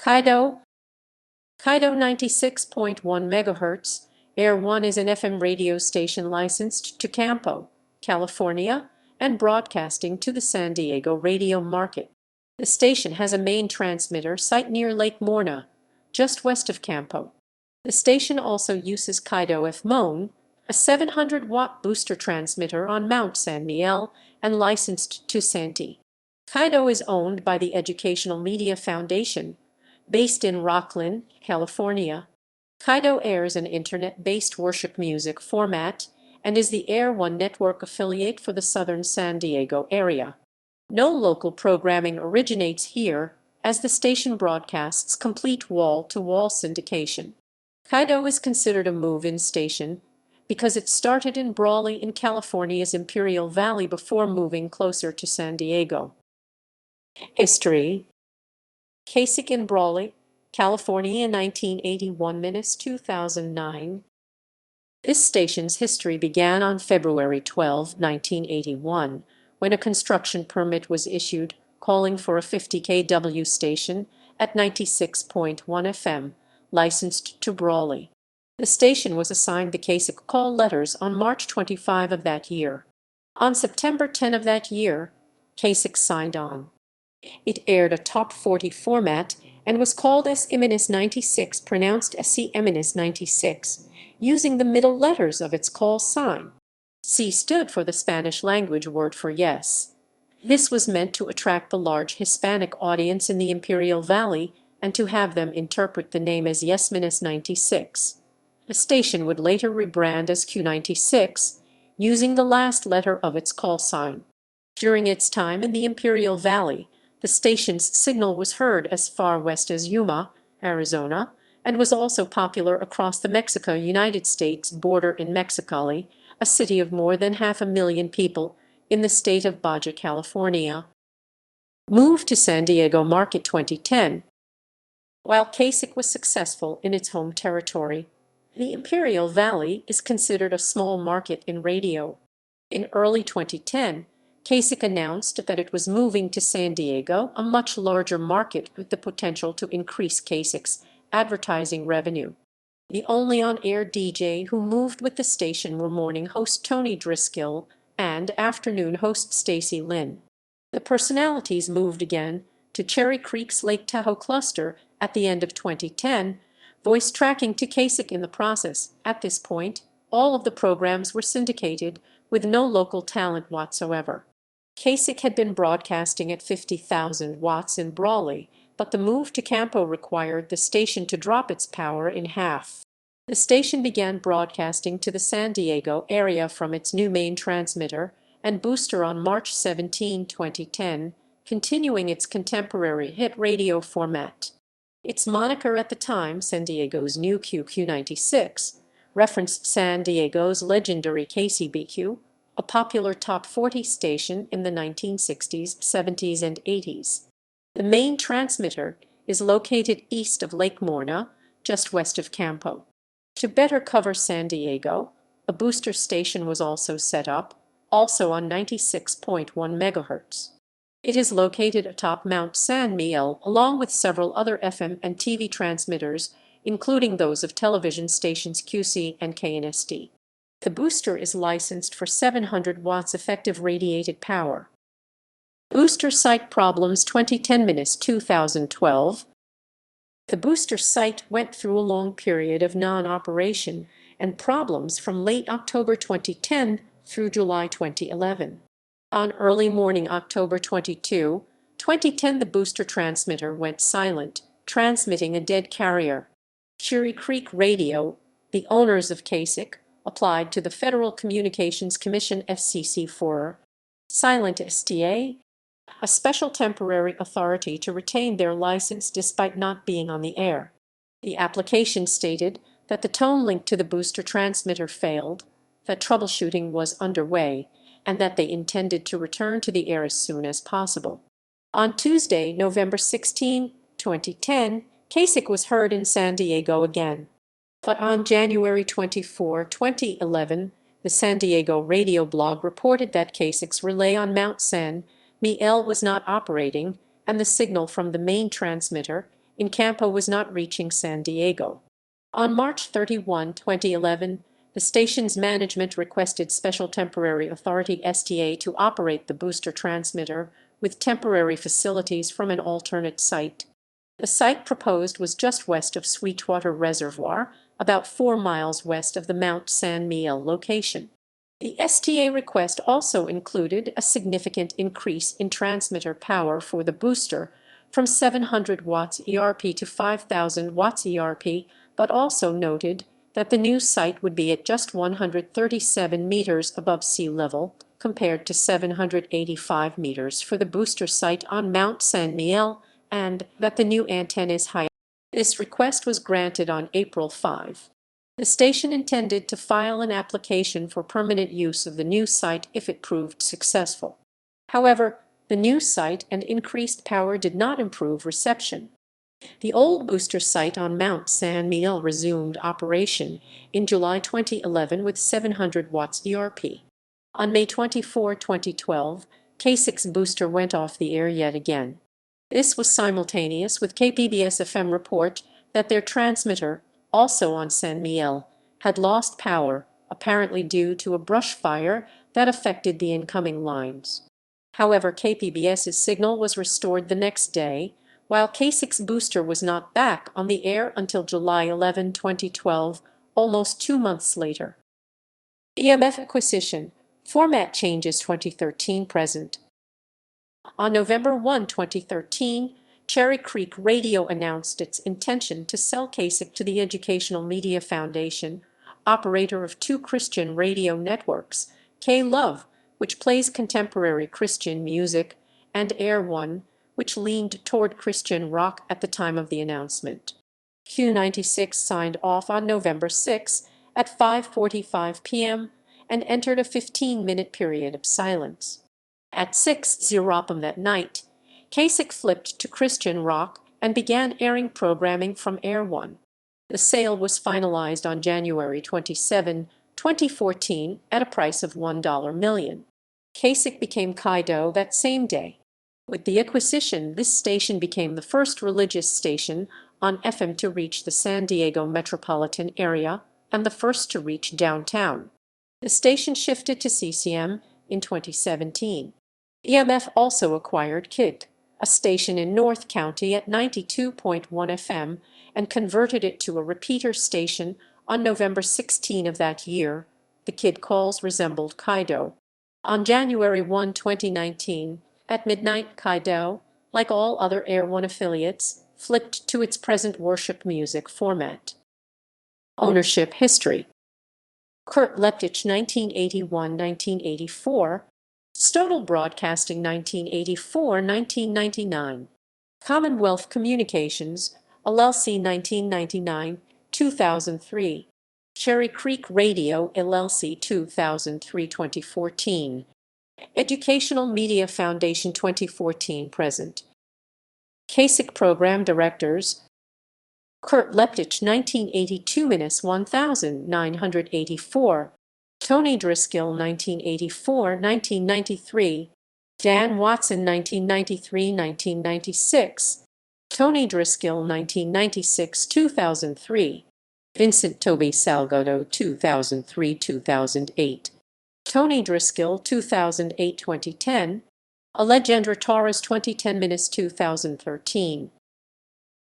Kydo 96.1 MHz. Air 1 is an FM radio station licensed to Campo, California, and broadcasting to the San Diego radio market. The station has a main transmitter site near Lake Morna, just west of Campo. The station also uses Kydo F-Mon, a 700-watt booster transmitter on Mount San Miguel and licensed to Santee. Kydo is owned by the Educational Media Foundation, based in Rocklin, California. Kydo airs an internet-based worship music format and is the Air One network affiliate for the southern San Diego area. No local programming originates here, as the station broadcasts complete wall-to-wall syndication. Kydo is considered a move-in station because it started in Brawley in California's Imperial Valley before moving closer to San Diego. History: KSIC in Brawley, California, 1981–2009. This station's history began on February 12, 1981, when a construction permit was issued calling for a 50 kW station at 96.1 FM, licensed to Brawley. The station was assigned the KSIC call letters on March 25 of that year. On September 10 of that year, KSIC signed on. It aired a top 40 format and was called S-96, pronounced S-96, using the middle letters of its call sign. C stood for the Spanish language word for yes. This was meant to attract the large Hispanic audience in the Imperial Valley and to have them interpret the name as Yes-96. The station would later rebrand as Q96, using the last letter of its call sign. During its time in the Imperial Valley, the station's signal was heard as far west as Yuma, Arizona, and was also popular across the Mexico-United States border in Mexicali, a city of more than 500,000 people in the state of Baja California. Moved to San Diego market 2010. While KSIC was successful in its home territory, the Imperial Valley is considered a small market in radio. In early 2010, KSIC announced that it was moving to San Diego, a much larger market with the potential to increase KSIC's advertising revenue. The only on-air DJ who moved with the station were morning host Tony Driscoll and afternoon host Stacy Lynn. The personalities moved again to Cherry Creek's Lake Tahoe cluster at the end of 2010, voice tracking to KSIC in the process. At this point, all of the programs were syndicated with no local talent whatsoever. KSIC had been broadcasting at 50,000 watts in Brawley, but the move to Campo required the station to drop its power in half. The station began broadcasting to the San Diego area from its new main transmitter and booster on March 17, 2010, continuing its contemporary hit radio format. Its moniker at the time, San Diego's new QQ96, referenced San Diego's legendary KCBQ, a popular top 40 station in the 1960s, 70s, and 80s. The main transmitter is located east of Lake Morna, just west of Campo. To better cover San Diego, a booster station was also set up, also on 96.1 MHz. It is located atop Mount San Miguel, along with several other FM and TV transmitters, including those of television stations QC and KNST. The booster is licensed for 700 watts effective radiated power. Booster site problems 2010–2012. The booster site went through a long period of non-operation and problems from late October 2010 through July 2011. On early morning October 22, 2010, the booster transmitter went silent, transmitting a dead carrier. Cherry Creek Radio, the owners of KSIC, applied to the Federal Communications Commission FCC for silent STA, a special temporary authority to retain their license despite not being on the air. The application stated that the tone link to the booster transmitter failed, that troubleshooting was underway, and that they intended to return to the air as soon as possible. On Tuesday, November 16, 2010, KSIC was heard in San Diego again. But on January 24, 2011, the San Diego radio blog reported that KSIC's relay on Mount San Miguel was not operating, and the signal from the main transmitter in Campo was not reaching San Diego. On March 31, 2011, the station's management requested Special Temporary Authority (STA) to operate the booster transmitter with temporary facilities from an alternate site. The site proposed was just west of Sweetwater Reservoir, about 4 miles west of the Mount San Miguel location. The STA request also included a significant increase in transmitter power for the booster from 700 watts ERP to 5,000 watts ERP, but also noted that the new site would be at just 137 meters above sea level, compared to 785 meters for the booster site on Mount San Miguel, and that the new antenna is higher. This request was granted on April 5. The station intended to file an application for permanent use of the new site if it proved successful. However, the new site and increased power did not improve reception. The old booster site on Mount San Miguel resumed operation in July 2011 with 700 watts ERP. On May 24, 2012, K6 booster went off the air yet again. This was simultaneous with KPBS-FM report that their transmitter, also on San Miguel, had lost power, apparently due to a brush fire that affected the incoming lines. However, KPBS's signal was restored the next day, while K6 booster was not back on the air until July 11, 2012, almost 2 months later. EMF acquisition, format changes 2013 present. On November 1, 2013, Cherry Creek Radio announced its intention to sell KSIC to the Educational Media Foundation, operator of 2 Christian radio networks, K-Love, which plays contemporary Christian music, and Air One, which leaned toward Christian rock at the time of the announcement. Q96 signed off on November 6 at 5:45 p.m. and entered a 15-minute period of silence. At 6:00 p.m. that night, Kasich flipped to Christian rock and began airing programming from Air One. The sale was finalized on January 27, 2014 at a price of $1 million. Kasich became Kydo that same day. With the acquisition, this station became the first religious station on FM to reach the San Diego metropolitan area and the first to reach downtown. The station shifted to CCM in 2017. EMF also acquired Kydo, a station in North County at 92.1 FM, and converted it to a repeater station on November 16 of that year. The Kydo calls resembled Kydo. On January 1, 2019, at midnight, Kydo, like all other Air One affiliates, flipped to its present worship music format. Ownership history. Kurt Leptich, 1981-1984, Stodel Broadcasting, 1984-1999, Commonwealth Communications, LLC, 1999-2003, Cherry Creek Radio, LLC, 2003-2014, Educational Media Foundation, 2014-present. Kasich Program Directors: Kurt Leptich, 1982-1984, Tony Driscoll, 1984-1993, Dan Watson, 1993-1996, Tony Driscoll, 1996-2003, Vincent Toby Salgado, 2003-2008, Tony Driscoll, 2008-2010, Alejandra Torres, 2010-2013.